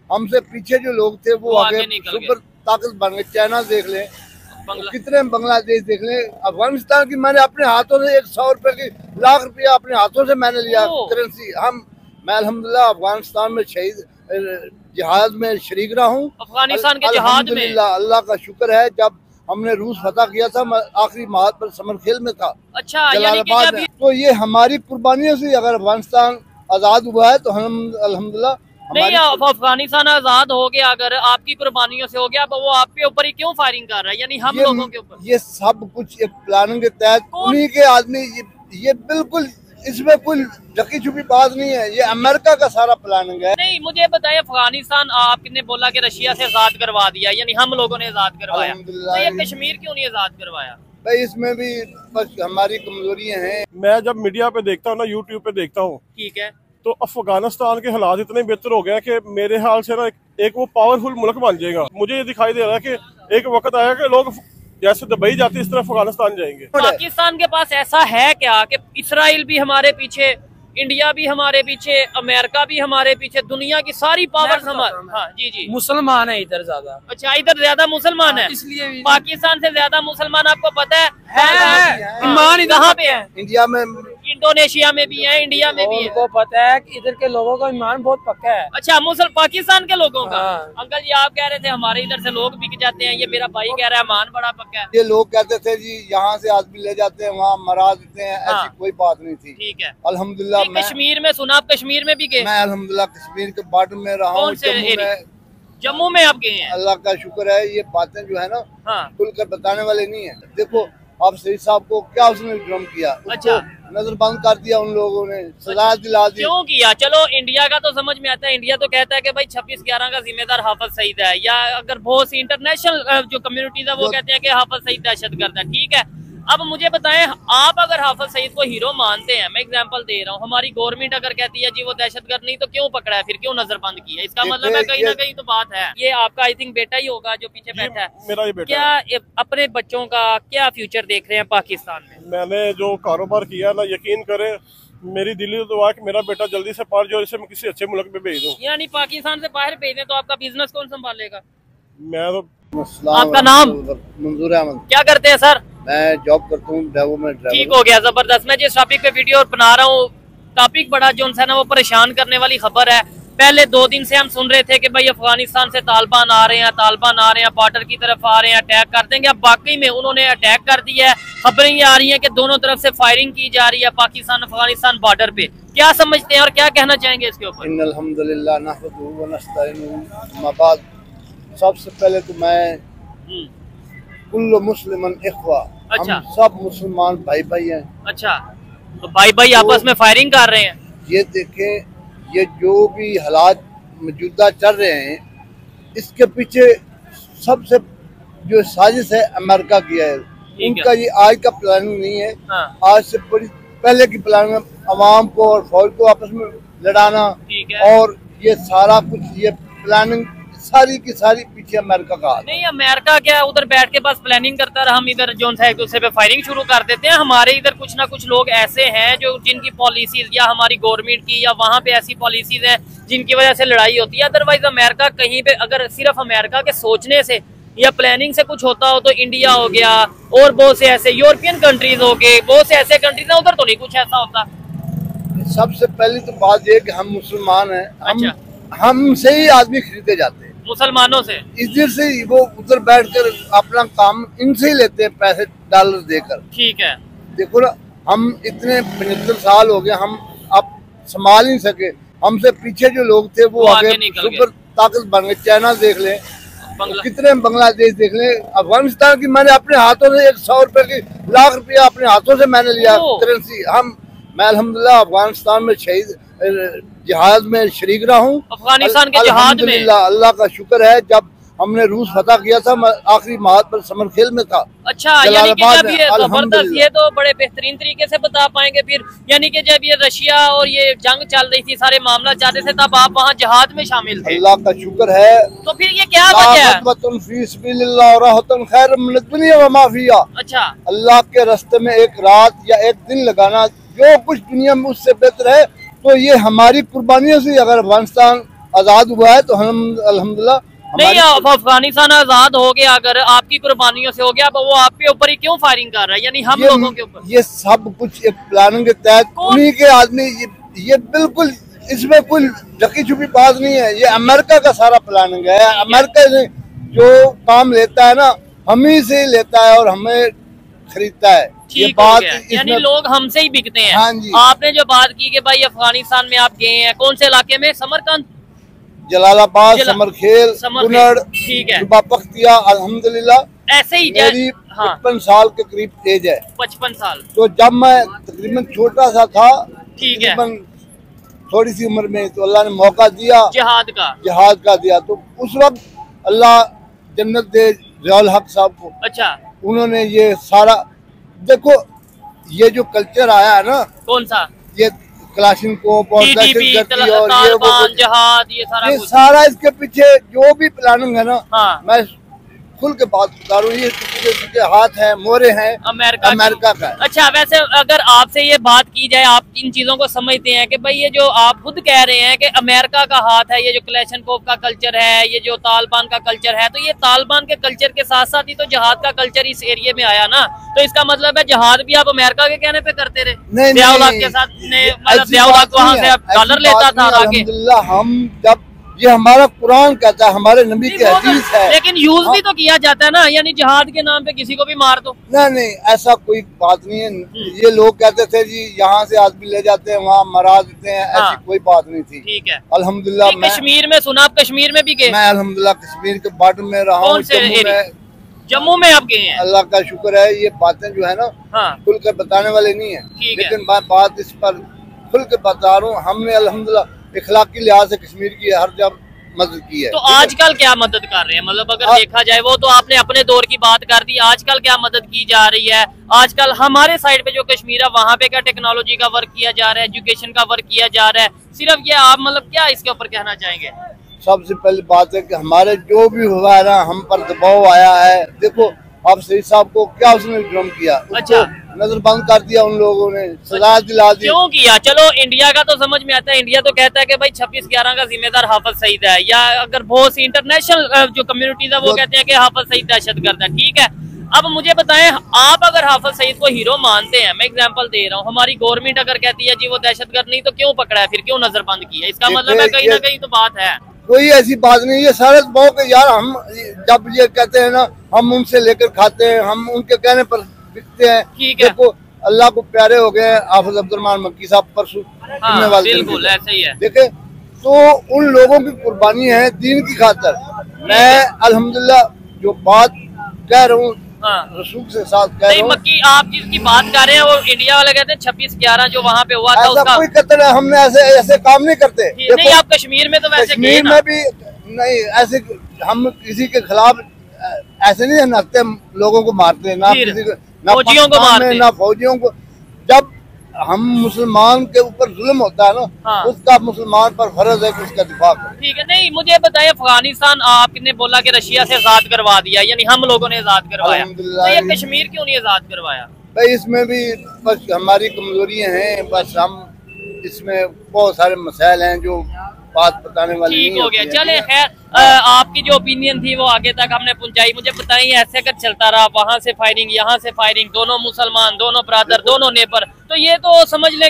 हमसे पीछे जो लोग थे वो आगे सुपर ताकत बन गए। चाइना देख ले, कितने बांग्लादेश देख ले, अफगानिस्तान की मैंने अपने हाथों से 100 रुपए की लाख रुपया अपने हाथों से मैंने लिया करेंसी। मैं अल्हम्दुलिल्लाह अफगानिस्तान में शहीद जिहाद में शरीक रहा हूँ। अफगानिस्तान के जिहाद में अल्लाह का शुक्र है, जब हमने रूस फतह किया था, मैं आखिरी माह पर समर खेल में था। अच्छा, जलालाबाद में। तो ये हमारी कुर्बानियों से अगर अफगानिस्तान आजाद हुआ है तो हम अल्हम्दुलिल्लाह। नहीं, अफगानिस्तान आजाद हो गया अगर आपकी कुर्बानियों से हो गया, वो आपके ऊपर ही क्यों फायरिंग कर रहा है? यानी हम लोगों के ऊपर ये सब कुछ एक प्लानिंग के तहत उन्हीं के आदमी, ये बिल्कुल इसमें कोई ढकी छुपी बात नहीं है, ये अमेरिका का सारा प्लानिंग है। नहीं, मुझे बताइए, अफगानिस्तान आपने बोला कि रशिया से आजाद करवा दिया, यानी हम लोगों ने आजाद करवाया, तो ये कश्मीर क्यों नहीं आजाद करवाया? भाई इसमें भी बस हमारी कमजोरियां हैं। मैं जब मीडिया पे देखता हूँ ना, यूट्यूब पे देखता हूँ, ठीक है, तो अफगानिस्तान के हालात इतने बेहतर हो गए हैं कि मेरे हाल से ना एक वो पावरफुल मुल्क बन जाएगा। मुझे ये दिखाई दे रहा है कि एक वक्त आया कि लोग जैसे दुबई जाते इस तरह अफगानिस्तान जाएंगे। पाकिस्तान के पास ऐसा है क्या कि इसराइल भी हमारे पीछे, इंडिया भी हमारे पीछे, अमेरिका भी हमारे पीछे, दुनिया की सारी पावर्स हमारे। हाँ जी जी, मुसलमान है इधर ज्यादा। अच्छा, इधर ज्यादा मुसलमान है, इसलिए पाकिस्तान से ज्यादा मुसलमान आपको पता है? ईमान कहाँ पे है? इंडिया में, इंडोनेशिया में भी है, इंडिया में भी है। उनको पता है कि इधर के लोगों का ईमान बहुत पक्का है। अच्छा, पाकिस्तान के लोगों का। हाँ। अंकल जी, आप कह रहे थे हमारे इधर से लोग बिक जाते हैं, ये मेरा भाई कह रहा है ईमान बड़ा पक्का है। ये लोग कहते थे जी यहाँ से आदमी ले जाते हैं वहाँ मरा देते हैं, ऐसी कोई बात नहीं थी। ठीक है, अल्हम्दुलिल्लाह। कश्मीर में सुना, आप कश्मीर में भी गए? मैं अल्हम्दुलिल्लाह कश्मीर के बॉर्डर में रहा हूँ। जम्मू में आप गए हैं? अल्लाह का शुक्र है, ये बातें जो है ना खुलकर बताने वाले नहीं है। देखो आप सही साहब को क्या उसने जुर्म किया, अच्छा नजर बंद कर दिया उन लोगों ने, सजा दिला दी। क्यों किया? चलो इंडिया का तो समझ में आता है, इंडिया तो कहता है कि भाई 26/11 का जिम्मेदार हाफिज सईद है, या अगर बहुत सी इंटरनेशनल जो कम्युनिटीज है वो कहते हैं कि हाफिज सईद दहशतगर्द है। ठीक है, अब मुझे बताएं, आप अगर हाफिज सईद को हीरो मानते हैं, मैं एग्जांपल दे रहा हूँ, हमारी गवर्नमेंट अगर कहती है जी वो दहशतगर्द नहीं, तो क्यों पकड़ा है, फिर क्यों नजरबंद किया? इसका मतलब है कहीं ना कहीं तो बात है। ये आपका आई थिंक बेटा ही होगा जो पीछे बैठा है, मेरा ही बेटा। क्या अपने बच्चों का क्या फ्यूचर देख रहे हैं पाकिस्तान में? मैंने जो कारोबार किया ना, यकीन करें मेरी दिली दुआ है कि मेरा बेटा जल्दी से पढ़ जाए, इसे मैं किसी अच्छे मुल्क में भेज दूं। यानी पाकिस्तान से बाहर भेज दें तो आपका बिजनेस कौन संभालेगा? मैं तो। आपका नाम? मंजूर अहमद। क्या करते हैं सर? मैं जॉब करता हूँ ड्राइवर में। ठीक हो गया, जबरदस्त। मैं जिस टॉपिक पे वीडियो बना रहा हूँ, टॉपिक बड़ा जो है ना वो परेशान करने वाली खबर है। पहले 2 दिन से हम सुन रहे थे कि भाई अफगानिस्तान से तालिबान आ रहे हैं, बॉर्डर की तरफ आ रहे हैं, अटैक कर देंगे। अब वाकई में उन्होंने अटैक कर दिया है। खबरें ये आ रही हैं कि दोनों तरफ से फायरिंग की जा रही है पाकिस्तान अफगानिस्तान बॉर्डर पे। क्या समझते हैं और क्या कहना चाहेंगे इसके ऊपर? अल्हम्दुलिल्लाह नहमदुहु व नस्तईनुहु। सबसे पहले तो मैं कुल्लु मुस्लिमन इख्वा, अच्छा, हम सब मुसलमान भाई भाई हैं। अच्छा, तो भाई भाई आपस में फायरिंग कर रहे हैं। ये देखें, ये जो भी हालात मौजूदा चल रहे हैं, इसके पीछे सबसे जो साजिश है अमेरिका की है। उनका ये आज का प्लानिंग नहीं है। आज से बड़ी पहले की प्लानिंग, अवाम को और फौज को आपस में लड़ाना, और ये सारा कुछ, ये प्लानिंग सारी की सारी पीछे अमेरिका का। नहीं, अमेरिका क्या उधर बैठ के बस प्लानिंग करता रहा, हम इधर जो है एक दूसरे पे फायरिंग शुरू कर देते हैं। हमारे इधर कुछ ना कुछ लोग ऐसे हैं जो जिनकी पॉलिसीज या हमारी गवर्नमेंट की या वहाँ पे ऐसी पॉलिसीज हैं जिनकी वजह से लड़ाई होती है। अदरवाइज अमेरिका कहीं पे, अगर सिर्फ अमेरिका के सोचने से या प्लानिंग से कुछ होता हो तो इंडिया हो गया और बहुत से ऐसे यूरोपियन कंट्रीज हो गए, बहुत से ऐसे कंट्रीज हैं, उधर तो नहीं कुछ ऐसा होता। सबसे पहली तो बात ये कि हम मुसलमान हैं। अच्छा, हमसे ही आदमी खरीदे जाते हैं, मुसलमानों से। इधर से वो उधर बैठकर अपना काम इनसे ही लेते हैं, पैसे डॉलर देकर। ठीक है, देखो ना, हम इतने 75 साल हो गए, हम अब संभाल नहीं सके। हमसे पीछे जो लोग थे वो आगे सुपर ताकत बन गए। चाइना देख ले, कितने बांग्लादेश देख ले, अफगानिस्तान की मैंने अपने हाथों से 100 रुपए की लाख रुपया अपने हाथों से मैंने लिया करेंसी। मैं अल्हम्दुलिल्लाह अफगानिस्तान में शहीद जिहाद में शरीक रहा हूँ। अफगानिस्तान के जिहाद में अल्लाह का शुक्र है, जब हमने रूस फतह किया था, मैं आखिरी माह पर समर खेल में था। अच्छा, यानी कि जब ये जबरदस्त, ये तो बड़े बेहतरीन तरीके से बता पाएंगे फिर, यानी कि जब ये रशिया और ये जंग चल रही थी, सारे मामला चल रहे थे, तब आप वहाँ जिहाद में शामिल थे। अल्लाह का शुक्र है। तो फिर ये क्या वजह है? अच्छा, अल्लाह के रास्ते में एक रात या एक दिन लगाना जो कुछ दुनिया में उससे बेहतर है। तो ये हमारी कुर्बानियों से अगर अफगानिस्तान आजाद हुआ है तो हम अल्हम्दुलिल्लाह नहीं, अब अफगानिस्तान आजाद हो गया, अगर आपकी कुर्बानियों से हो गया, अब वो आपके ऊपर ही क्यों फायरिंग कर रहा है, यानी हम लोगों के ऊपर? ये सब कुछ एक प्लानिंग के तहत उन्हीं के आदमी, ये बिल्कुल इसमें कोई ढकी छुपी बात नहीं है। ये अमेरिका का सारा प्लानिंग है। अमेरिका ने जो काम लेता है ना, हम ही से लेता है और हमें खरीदता है। ये बात यानी लोग हमसे ही बिकते हैं। हाँ जी। आपने जो बात की कि भाई अफगानिस्तान में आप गए हैं, कौन से इलाके में? समरकंद, जलालाबाद, समरखेल, कुनड़, ठीक है, बख्तिया। अल्हम्दुलिल्लाह ऐसे ही मेरी 55 साल के करीब एज है। 55 साल। तो जब मैं तकरीबन छोटा सा था, ठीक है, थोड़ी सी उम्र में, तो अल्लाह ने मौका दिया जिहाद का दिया। तो उस वक्त अल्लाह जन्नत दे ज़ियाउल हक साहब को। अच्छा, उन्होंने ये सारा, देखो ये जो कल्चर आया है ना, कौन सा? ये क्लाशनकोव और तालिबान, जिहाद, ये सारा इसके पीछे जो भी प्लानिंग है ना, हाँ। मैं खुल के बात बता रहा हूँ, ये किसके हाथ है, मोरे हैं अमेरिका का। अच्छा, वैसे अगर आपसे ये बात की जाए, आप इन चीजों को समझते हैं कि भाई ये जो आप खुद कह रहे हैं कि अमेरिका का हाथ है, ये जो क्लैशनकोव का कल्चर है, ये जो तालिबान का कल्चर है, तो ये तालिबान के कल्चर के साथ साथ ही तो जिहाद का कल्चर इस एरिया में आया ना, तो इसका मतलब है जिहाद भी आप अमेरिका के कहने पे करते रहे? ज़ियाउल के साथ मतलब ज़ियाउल वहाँ से डॉलर लेता था आगे। हम जब ये हमारा कुरान कहता है, हमारे नबी के हदीस है, लेकिन यूज भी तो किया जाता है ना, यानी जिहाद के नाम पे किसी को भी मार दो। नहीं, ऐसा कोई बात नहीं है। ये लोग कहते थे जी यहाँ से आदमी ले जाते हैं, वहाँ मरा देते हैं, ऐसी कोई बात नहीं थी। ठीक है, अल्हम्दुलिल्लाह। कश्मीर में सुना, आप कश्मीर में भी गए? मैं अल्हम्दुलिल्लाह कश्मीर के बॉर्डर में रहा हूँ। जम्मू में आप गए हैं? अल्लाह का शुक्र है। ये बातें जो है ना, खुल कर बताने वाले नहीं है, लेकिन मैं बात इस पर खुल कर बता रहा हूँ। हमने अल्हम्दुलिल्लाह इखलाकी लिहाज से कश्मीर की हर जगह मदद की है। तो आजकल क्या मदद कर रहे हैं, मतलब अगर देखा जाए, वो तो आपने अपने दौर की बात कर दी, आजकल क्या मदद की जा रही है? आजकल हमारे साइड पे जो कश्मीर है, वहाँ पे क्या टेक्नोलॉजी का वर्क किया जा रहा है, एजुकेशन का वर्क किया जा रहा है? सिर्फ ये आप मतलब क्या इसके ऊपर कहना चाहेंगे? सबसे पहली बात है कि हमारे जो भी हुआ है ना, हम पर दबाव आया है। देखो अब शहीद साहब को क्या उसने जुर्म किया, अच्छा, नजर बंद कर दिया उन लोगों ने, सजा दिला दी। क्यों किया? चलो इंडिया का तो समझ में आता है, इंडिया तो कहता है कि भाई 26/11 का जिम्मेदार हाफिज सईद है, या अगर बहुत सी इंटरनेशनल जो कम्युनिटीज है वो कहते हैं कि हाफिज सईद दहशतगर्द है। ठीक है, अब मुझे बताएं, आप अगर हाफिज सईद को हीरो मानते हैं, मैं एग्जांपल दे रहा हूँ, हमारी गवर्नमेंट अगर कहती है जी वो दहशतगर्द नहीं, तो क्यों पकड़ा है, फिर क्यों नजरबंद किया? इसका मतलब है कहीं ना कहीं तो बात है। कोई ऐसी बात नहीं, ये सारे बहुत यार, हम जब ये कहते हैं ना, हम उनसे लेकर खाते हैं, हम उनके कहने पर बिकते हैं। ठीक है, देखो अल्लाह को प्यारे हो गए हाफिज अब्दुर्रहमान मक्की साहब परसों, बिल्कुल ऐसे ही है। देखे तो उन लोगों की कुर्बानी है दीन की खातर। मैं अल्हम्दुलिल्लाह जो बात कह रहा हूँ, रसूल के साथ कह रहा हूँ। मक्की आप जिसकी बात कर रहे हैं, वो इंडिया वाले कहते हैं 26/11 जो वहाँ पे हुआ था, उसका कोई कत्ल है, हमने ऐसे काम नहीं करते। नहीं, आप कश्मीर में तो वैसे कश्मीर में भी नहीं, ऐसे हम किसी के खिलाफ ऐसे नहीं नखते, लोगों को मारते हैं, ना किसी को, ना फौजियों को मारते हैं, ना फौजियों को। जब हम मुसलमान के ऊपर जुल्म होता है ना, उसका मुसलमान पर फर्ज है कि उसका दिफा करे। ठीक है, नहीं मुझे बताइए, अफगानिस्तान आपने बोला कि रशिया से आजाद करवा दिया, यानी हम लोगों ने आजाद करवाया, तो ये कश्मीर क्यों नहीं आजाद करवाया? भाई इसमें भी बस हमारी कमजोरियां हैं, बस हम इसमें बहुत सारे मसाइल हैं जो बात बताने वाली नहीं हो गया। चले खैर, आपकी जो ओपिनियन थी वो आगे तक हमने पहुंचाई। मुझे बताइए, ऐसे अगर चलता रहा, वहाँ से फायरिंग यहाँ से फायरिंग, दोनों मुसलमान, दोनों ब्रादर, दोनों नेबर, तो ये तो समझ ले